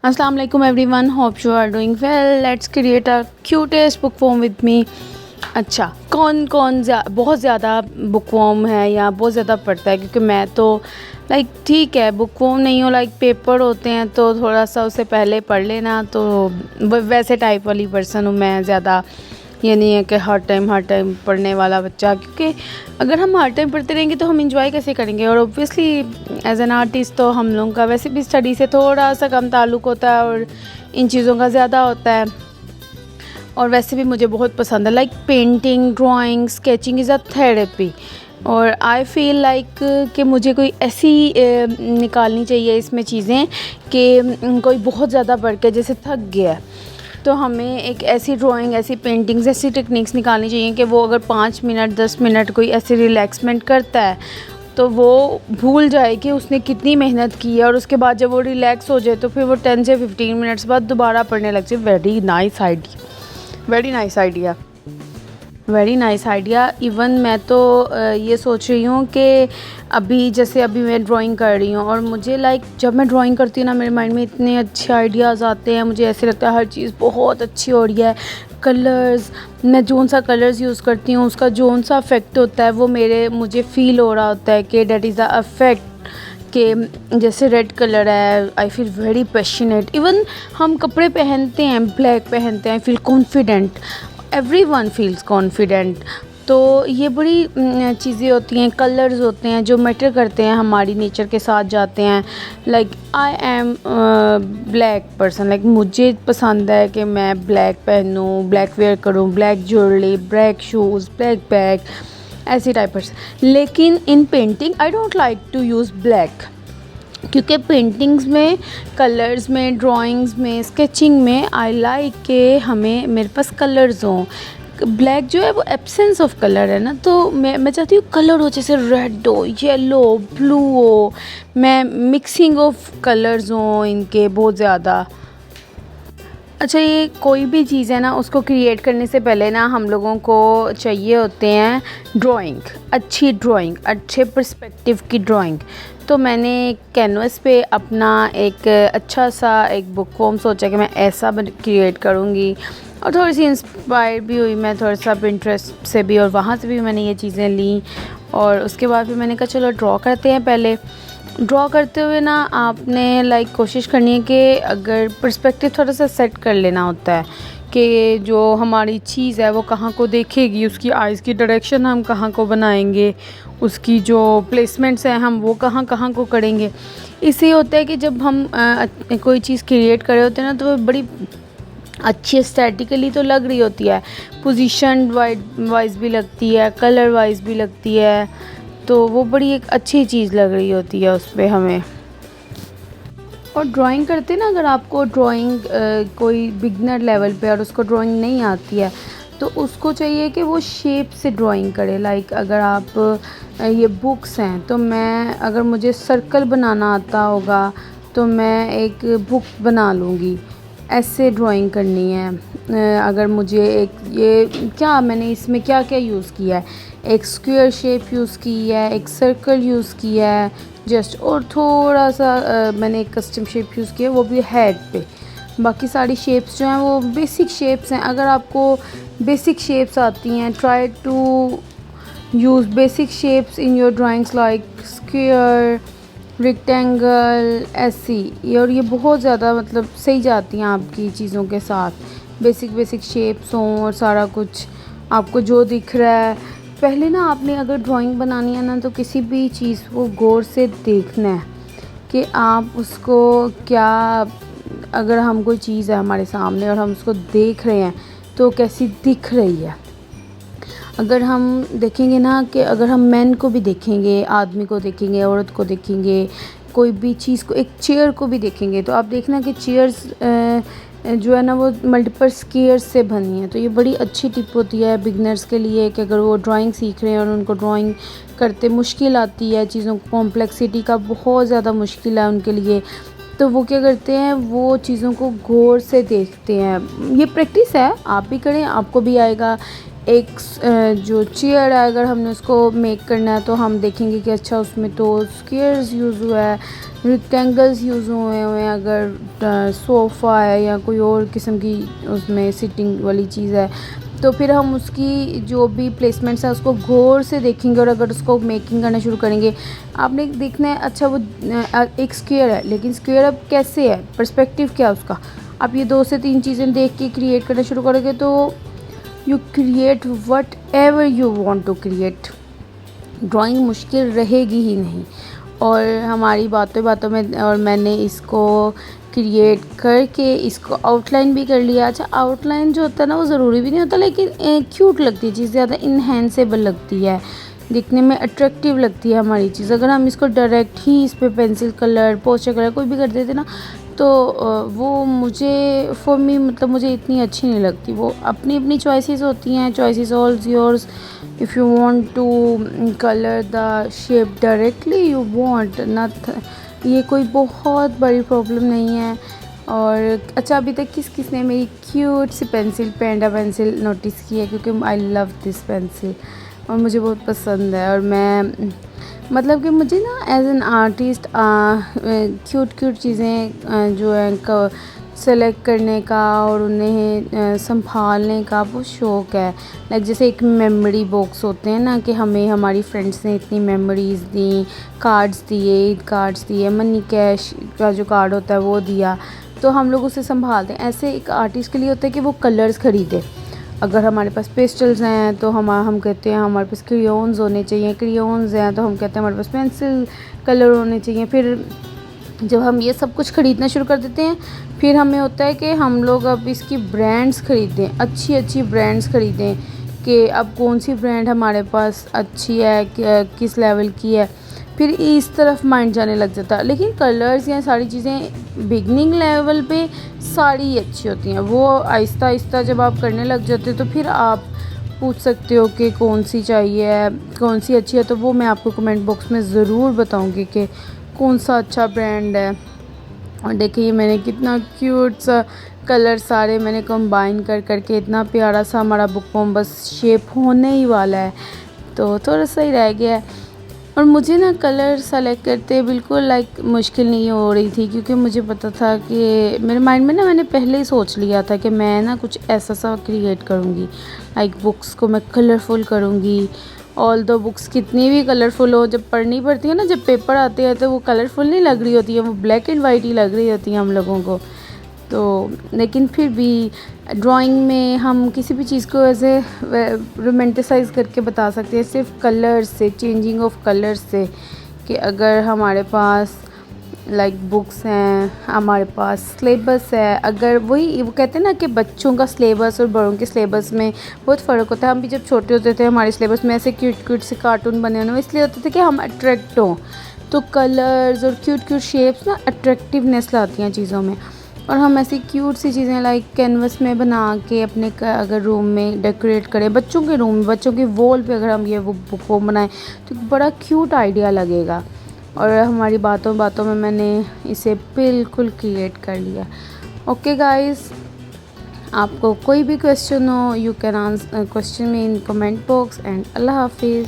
Assalamu alaikum everyone, hope you are doing well. Let's create a cutest bookworm with me. अच्छा, कौन कौन बहुत ज़्यादा बुकवर्म है या बहुत ज़्यादा पढ़ता है? क्योंकि मैं तो ठीक है, बुकवर्म नहीं हो, पेपर होते हैं तो थोड़ा सा उससे पहले पढ़ लेना, तो वैसे टाइप वाली पर्सन हूँ मैं। ज़्यादा ये नहीं है कि हर टाइम पढ़ने वाला बच्चा, क्योंकि अगर हम हर टाइम पढ़ते रहेंगे तो हम इंजॉय कैसे करेंगे। और ऑब्वियसली एज एन आर्टिस्ट तो हम लोगों का वैसे भी स्टडी से थोड़ा सा कम ताल्लुक़ होता है और इन चीज़ों का ज़्यादा होता है। और वैसे भी मुझे बहुत पसंद है, painting, drawing, sketching is a therapy. और आई फील कि मुझे कोई ऐसी निकालनी चाहिए इसमें चीज़ें कि कोई बहुत ज़्यादा पढ़ के जैसे थक गया है, तो हमें एक ऐसी ड्राइंग, ऐसी पेंटिंग्स, ऐसी टेक्निक्स निकालनी चाहिए कि वो अगर 5 मिनट 10 मिनट कोई ऐसी रिलैक्समेंट करता है तो वो भूल जाए कि उसने कितनी मेहनत की है, और उसके बाद जब वो रिलैक्स हो जाए तो फिर वो 10 से 15 मिनट्स बाद दोबारा पढ़ने लग जाए। Very nice idea, very nice idea, very nice idea. Even मैं तो ये सोच रही हूँ कि अभी मैं ड्राइंग कर रही हूँ और मुझे जब मैं ड्राइंग करती हूँ ना, मेरे माइंड में इतने अच्छे आइडियाज़ आते हैं, मुझे ऐसे लगता है हर चीज़ बहुत अच्छी हो रही है। कलर्स, मैं जोन सा कलर्स यूज़ करती हूँ, उसका जोन सा इफ़ेक्ट होता है, वो मुझे फ़ील हो रहा होता है कि डेट इज़ द इफ़ेक्ट कि जैसे रेड कलर है, I feel very passionate. Even हम कपड़े पहनते हैं, ब्लैक पहनते हैं, I feel confident, everyone feels confident. तो ये बड़ी चीज़ें होती हैं, कलर्स होते हैं जो मैटर करते हैं, हमारी नेचर के साथ जाते हैं। आई एम ब्लैक पर्सन, मुझे पसंद है कि मैं ब्लैक पहनूँ, ब्लैक वेयर करूँ, black jewellery, black shoes, black bag, ऐसी टाइपर्स। लेकिन in painting I don't like to use black, क्योंकि पेंटिंग्स में, कलर्स में, ड्राइंग्स में, स्केचिंग में आई लाइक के मेरे पास कलर्स हों। ब्लैक जो है वो एब्सेंस ऑफ कलर है ना, तो मैं चाहती हूँ कलर हो, जैसे रेड हो, येलो, ब्लू हो, मैं मिक्सिंग ऑफ कलर्स हों इनके बहुत ज़्यादा। अच्छा, ये कोई भी चीज़ है ना, उसको क्रिएट करने से पहले ना हम लोगों को चाहिए होते हैं ड्राइंग, अच्छी ड्राइंग, अच्छे पर्सपेक्टिव की ड्राइंग। तो मैंने कैनवस पे अपना एक अच्छा सा एक बुकवर्म सोचा कि मैं ऐसा क्रिएट करूँगी, और थोड़ी सी इंस्पायर भी हुई मैं थोड़ा सा पिंटरेस्ट से भी, और वहाँ से भी मैंने ये चीज़ें ली। और उसके बाद फिर मैंने कहा चलो ड्रॉ करते हैं। पहले ड्रॉ करते हुए ना आपने कोशिश करनी है कि अगर पर्सपेक्टिव थोड़ा सा सेट कर लेना होता है कि जो हमारी चीज़ है वो कहाँ को देखेगी, उसकी आइज़ की डायरेक्शन हम कहाँ को बनाएंगे, उसकी जो प्लेसमेंट्स हैं हम वो कहाँ कहाँ को करेंगे। इससे होता है कि जब हम कोई चीज़ क्रिएट कर रहे होते हैं ना, तो वो बड़ी अच्छी एस्थेटिकली तो लग रही होती है, पोजीशन वाइज भी लगती है, कलर वाइज भी लगती है, तो वो बड़ी एक अच्छी चीज़ लग रही होती है उस पर हमें। और ड्राइंग करते ना, अगर आपको ड्राइंग कोई बिगनर लेवल पे और उसको ड्राइंग नहीं आती है, तो उसको चाहिए कि वो शेप से ड्राइंग करे। अगर आप ये बुक्स हैं, तो अगर मुझे सर्कल बनाना आता होगा तो मैं एक बुक बना लूँगी, ऐसे ड्राइंग करनी है। अगर मुझे मैंने इसमें क्या क्या यूज़ किया है, एक स्क्वायर शेप यूज़ की है, एक सर्कल यूज़ किया है जस्ट, और थोड़ा सा मैंने एक कस्टम शेप यूज़ किया है, वो भी हेड पे। बाकी सारी शेप्स जो हैं वो बेसिक शेप्स हैं। अगर आपको बेसिक शेप्स आती हैं, try to use basic shapes in your drawings, like square, rectangle, ऐसी। और ये बहुत ज़्यादा सही जाती हैं आपकी चीज़ों के साथ। बेसिक शेप्स हों और सारा कुछ आपको जो दिख रहा है। पहले ना आपने अगर ड्राइंग बनानी है ना, तो किसी भी चीज़ को गौर से देखना है कि आप उसको क्या, अगर हम कोई चीज़ है हमारे सामने और हम उसको देख रहे हैं तो कैसी दिख रही है। अगर हम देखेंगे ना, कि अगर हम मैन को भी देखेंगे, आदमी को देखेंगे, औरत को देखेंगे, कोई भी चीज़ को, एक चेयर को भी देखेंगे, तो आप देखना कि चेयर्स जो है ना वो मल्टीपल स्क्वायर्स से बनी है। तो ये बड़ी अच्छी टिप होती है बिगनर्स के लिए कि अगर वो ड्राइंग सीख रहे हैं और उनको ड्राइंग करते मुश्किल आती है, चीज़ों को कॉम्प्लेक्सिटी का बहुत ज़्यादा मुश्किल है उनके लिए, तो वो क्या करते हैं, वो चीज़ों को गौर से देखते हैं। ये प्रैक्टिस है, आप भी करें, आपको भी आएगा। जो चेयर है अगर हमने उसको मेक करना है तो हम देखेंगे कि अच्छा उसमें तो स्क्वायर्स यूज़ हुआ है, रेक्टेंगल्स यूज़ हुए हुए हैं। अगर सोफ़ा है या कोई और किस्म की उसमें सिटिंग वाली चीज़ है तो फिर हम उसकी जो भी प्लेसमेंट्स है उसको गौर से देखेंगे और अगर उसको मेकिंग करना शुरू करेंगे। आपने देखना है अच्छा वो एक स्क्वायर है लेकिन स्क्वायर अब कैसे है, पर्सपेक्टिव क्या है उसका। आप ये 2 से 3 चीज़ें देख के क्रिएट करना शुरू करोगे तो you create whatever you want to create. Drawing मुश्किल रहेगी ही नहीं। और हमारी बातों बातों में और मैंने इसको क्रिएट करके इसको आउटलाइन भी कर लिया। अच्छा आउटलाइन जो होता है ना वो ज़रूरी भी नहीं होता लेकिन क्यूट लगती है चीज़, ज़्यादा इन्हेंसेबल लगती है, दिखने में अट्रैक्टिव लगती है हमारी चीज़। अगर हम इसको डायरेक्ट ही इस पर पेंसिल कलर पोस्टर कलर कोई भी कर देते ना तो वो मुझे फॉर मी मतलब मुझे इतनी अच्छी नहीं लगती। वो अपनी अपनी चॉइसेस होती हैं, choices all yours. If you want to colour the shape directly you want not, ये कोई बहुत बड़ी प्रॉब्लम नहीं है। और अच्छा अभी तक किस ने मेरी क्यूट सी पेंसिल पेंडा पेंसिल नोटिस की है, क्योंकि आई लव दिस पेंसिल और मुझे बहुत पसंद है। और मैं मतलब कि मुझे ना as an artist cute cute चीज़ें जो है सेलेक्ट करने का और उन्हें संभालने का वो शौक़ है। लाइक जैसे एक मेमोरी बॉक्स होते हैं ना कि हमें हमारी फ्रेंड्स ने इतनी मेमोरीज़ दी, कार्ड्स दिए, मनी कैश का जो कार्ड होता है वो दिया, तो हम लोग उसे संभालते हैं। ऐसे एक आर्टिस्ट के लिए होता है कि वो कलर्स ख़रीदे। अगर हमारे पास पेस्टल्स हैं तो हम कहते हैं हमारे पास क्रेयॉन्स होने चाहिए, क्रेयॉन्स हैं तो हम कहते हैं हमारे पास पेंसिल कलर होने चाहिए। फिर जब हम ये सब कुछ ख़रीदना शुरू कर देते हैं फिर हमें होता है कि हम लोग अब इसकी ब्रांड्स ख़रीदें, अच्छी अच्छी ब्रांड्स ख़रीदें कि अब कौन सी ब्रांड हमारे पास अच्छी है, किस लेवल की है। फिर इस तरफ माइंड जाने लग जाता है। लेकिन कलर्स या सारी चीज़ें बिगनिंग लेवल पे सारी अच्छी होती हैं, वो आहिस्ता आहिस्ता जब आप करने लग जाते हो तो फिर आप पूछ सकते हो कि कौन सी चाहिए, कौन सी अच्छी है। तो वो मैं आपको कमेंट बॉक्स में ज़रूर बताऊंगी कि कौन सा अच्छा ब्रांड है। और देखिए मैंने कितना क्यूट सा कलर सारे मैंने कंबाइन कर करके इतना प्यारा सा हमारा बुक फॉर्म बस शेप होने ही वाला है, तो थोड़ा सा ही रह गया है। और मुझे ना कलर सेलेक्ट करते बिल्कुल लाइक मुश्किल नहीं हो रही थी, क्योंकि मुझे पता था कि मेरे माइंड में ना मैंने पहले ही सोच लिया था कि मैं ना कुछ ऐसा सा क्रिएट करूँगी। लाइक बुक्स को मैं कलरफुल करूँगी। ऑल दो बुक्स कितनी भी कलरफुल हो, जब पढ़नी पड़ती है ना, जब पेपर आते हैं तो वो कलरफुल नहीं लग रही होती है, वो ब्लैक एंड वाइट ही लग रही होती है हम लोगों को। तो लेकिन फिर भी ड्राइंग में हम किसी भी चीज़ को ऐसे रोमांटिसाइज़ करके बता सकते हैं सिर्फ कलर्स से, चेंजिंग ऑफ कलर्स से। कि अगर हमारे पास लाइक बुक्स हैं, हमारे पास सिलेबस है, अगर वही वो कहते हैं ना कि बच्चों का सिलेबस और बड़ों के सिलेबस में बहुत फ़र्क होता है। हम भी जब छोटे होते थे हमारे सिलेबस में ऐसे क्यूट क्यूट से कार्टून बने हुए इसलिए होते थे कि हम अट्रैक्ट हों। तो कलर्स और क्यूट क्यूट शेप्स ना अट्रैक्टिवनेस लाती हैं चीज़ों में। और हम ऐसी क्यूट सी चीज़ें लाइक कैनवस में बना के अपने अगर रूम में डेकोरेट करें, बच्चों के रूम में, बच्चों के वॉल पे अगर हम ये वो बुक वो बनाएं तो बड़ा क्यूट आइडिया लगेगा। और हमारी बातों बातों में मैंने इसे बिल्कुल क्रिएट कर लिया। ओके गाइस, आपको कोई भी क्वेश्चन हो यू कैन आंसर क्वेश्चन में इन कमेंट बॉक्स। एंड अल्लाह हाफिज़।